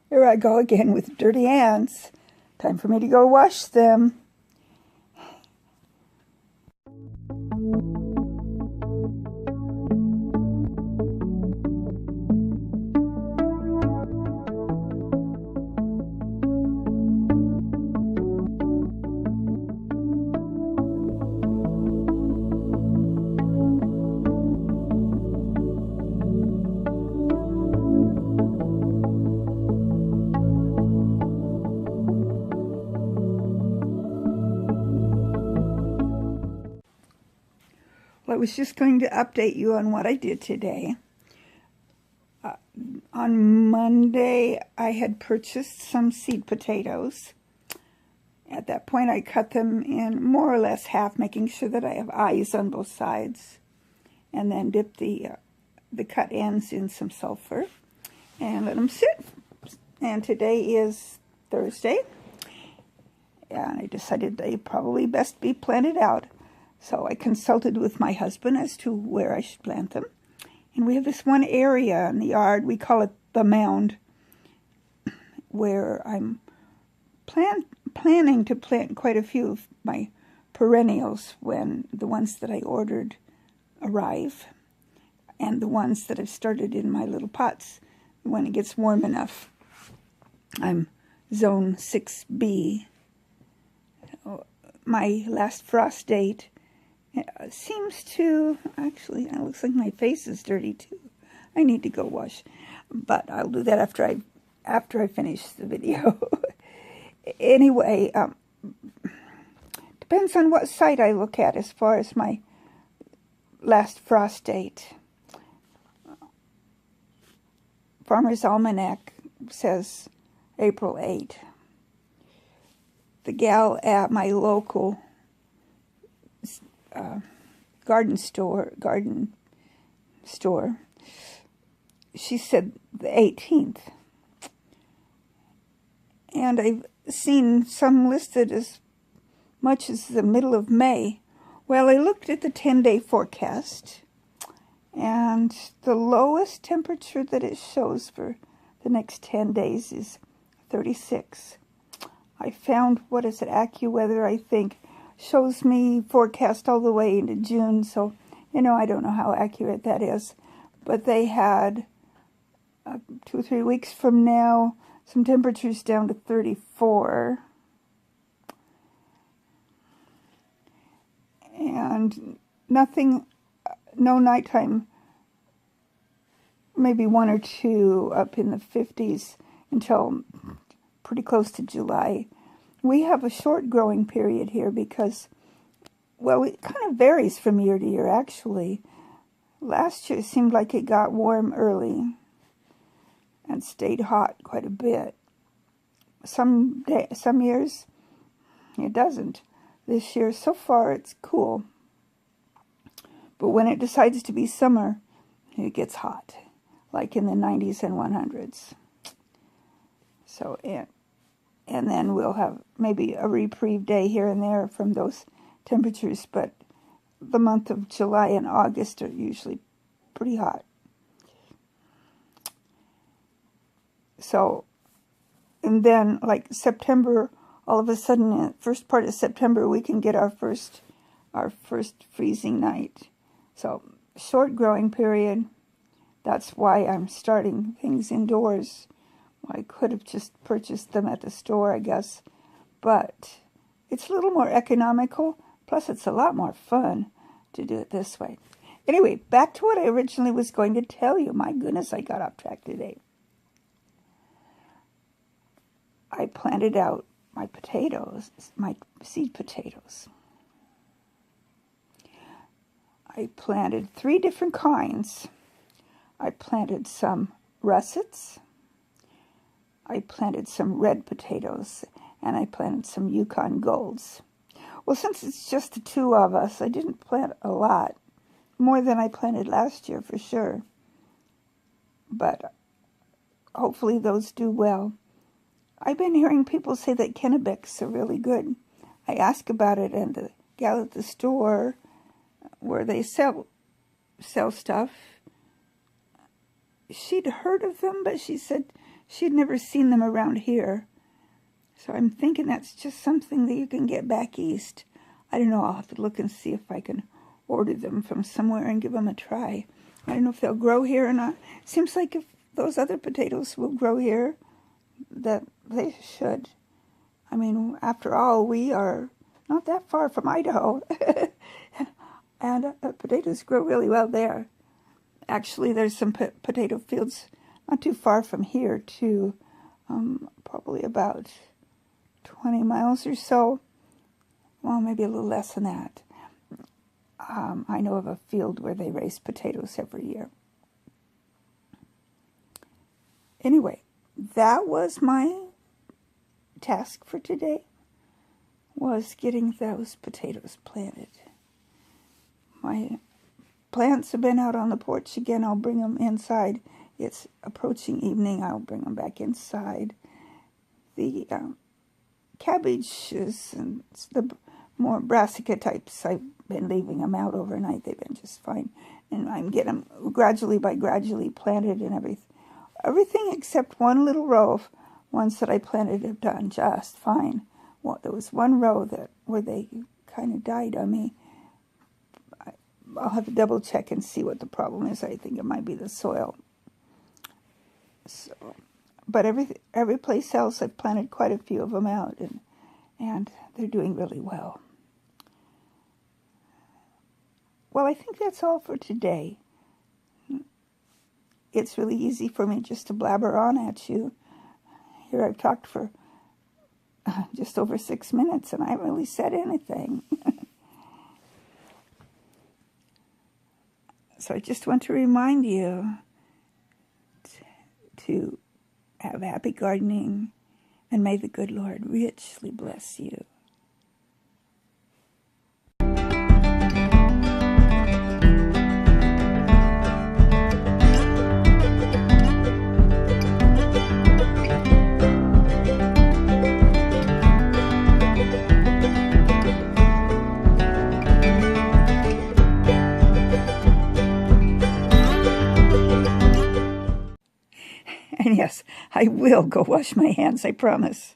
Here I go again with dirty hands. Time for me to go wash them. Well, I was just going to update you on what I did today. On Monday, I had purchased some seed potatoes. At that point, I cut them in more or less half, making sure that I have eyes on both sides. And then dip the cut ends in some sulfur and let them sit. And today is Thursday. And I decided they probably best be planted out. So I consulted with my husband as to where I should plant them. And we have this one area in the yard, we call it the mound, where I'm planning to plant quite a few of my perennials when the ones that I ordered arrive, and the ones that I've started in my little pots when it gets warm enough. I'm zone 6B. My last frost date seems to, actually, it looks like my face is dirty too. I need to go wash, but I'll do that after I finish the video. Anyway, depends on what site I look at as far as my last frost date. Farmer's Almanac says April 8. The gal at my local garden store, she said the 18th. And I've seen some listed as much as the middle of May. Well, I looked at the 10-day forecast, and the lowest temperature that it shows for the next 10 days is 36. I found, what is it, AccuWeather, I think, shows me forecast all the way into June, so, I don't know how accurate that is. But they had 2 or 3 weeks from now, some temperatures down to 34. And nothing, no nighttime, maybe 1 or 2 up in the 50s until pretty close to July. We have a short growing period here because, well, it kind of varies from year to year, actually. Last year it seemed like it got warm early and stayed hot quite a bit. Some years it doesn't. This year, so far, it's cool. But when it decides to be summer, it gets hot, like in the 90s and 100s. So, and then we'll have maybe a reprieve day here and there from those temperatures, but the month of July and August are usually pretty hot. So, and then like September, all of a sudden, in the first part of September, we can get our first freezing night. So, short growing period. That's why I'm starting things indoors. I could have just purchased them at the store, I guess. But it's a little more economical. Plus, it's a lot more fun to do it this way. Anyway, back to what I originally was going to tell you. My goodness, I got off track today. I planted out my potatoes, my seed potatoes. I planted 3 different kinds. I planted some russets, I planted some red potatoes, and I planted some Yukon Golds. Well, since it's just the 2 of us, I didn't plant a lot, more than I planted last year for sure. But hopefully those do well. I've been hearing people say that Kennebecs are really good. I asked about it, and the gal at the store where they sell stuff, she'd heard of them, but she said she had never seen them around here. So I'm thinking that's just something that you can get back east. I don't know, I'll have to look and see if I can order them from somewhere and give them a try. I don't know if they'll grow here or not. Seems like if those other potatoes will grow here, that they should. I mean, after all, we are not that far from Idaho. And potatoes grow really well there. Actually, there's some potato fields not too far from here, too. Probably about 20 miles or so. Well, maybe a little less than that. I know of a field where they raise potatoes every year. Anyway, that was my task for today, was getting those potatoes planted. My plants have been out on the porch again. I'll bring them inside. It's approaching evening. I'll bring them back inside. The cabbages and the more brassica types, I've been leaving them out overnight. They've been just fine. And I'm getting them gradually planted and everything except one little row of ones that I planted have done just fine. Well, there was one row where they kind of died on me. I'll have to double check and see what the problem is. I think it might be the soil. So, but every place else, I've planted quite a few of them out, and they're doing really well. Well, I think that's all for today. It's really easy for me just to blabber on at you. Here I've talked for just over 6 minutes, and I haven't really said anything. So I just want to remind you to have happy gardening, and may the good Lord richly bless you. And yes, I will go wash my hands, I promise.